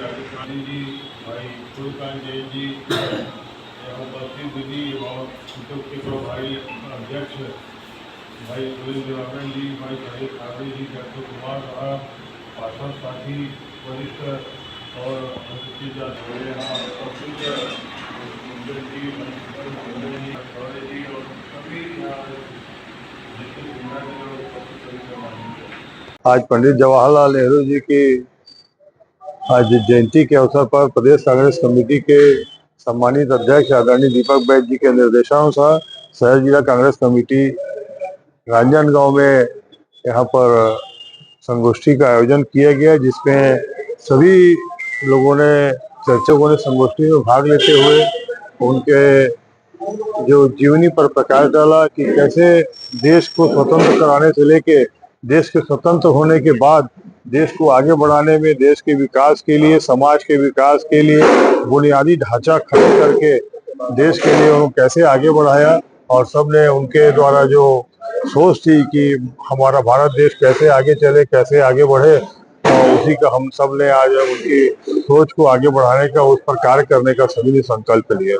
राजस्थानी जी, भाई सूर्यकांत जैन जी, यहाँ उपस्थित दीदी और उद्योग के भाई अध्यक्ष भाई सुरेंद्र देवानंद जी, भाई गणेश ठाकरे जी, डॉक्टर कुमार साहब, पार्षद साथी वरिष्ठ और अनुसूचित जाति यहाँ उपस्थित कुंदन जी, कुंदन जी, अठौड़े जी और सभी यहाँ जितने जिला के लोग उपस्थित सभी सम्मानित। आज पंडित जवाहरलाल नेहरू जी की आज जयंती के अवसर पर प्रदेश कांग्रेस कमेटी के सम्मानित अध्यक्ष आदरणीय दीपक बैद जी के निर्देशानुसार शहर जिला कांग्रेस कमेटी रांजनगांव में यहाँ पर संगोष्ठी का आयोजन किया गया, जिसमें सभी लोगों ने चर्चकों ने संगोष्ठी में भाग लेते हुए उनके जो जीवनी पर प्रकाश डाला कि कैसे देश को स्वतंत्र कराने से लेके देश के स्वतंत्र होने के बाद देश को आगे बढ़ाने में, देश के विकास के लिए, समाज के विकास के लिए बुनियादी ढांचा खड़ा करके देश के लिए उन्होंने कैसे आगे बढ़ाया। और सबने उनके द्वारा जो सोच थी कि हमारा भारत देश कैसे आगे चले, कैसे आगे बढ़े, और उसी का हम सब ने आज उनकी सोच को आगे बढ़ाने का, उस पर कार्य करने का सभी ने संकल्प लिया।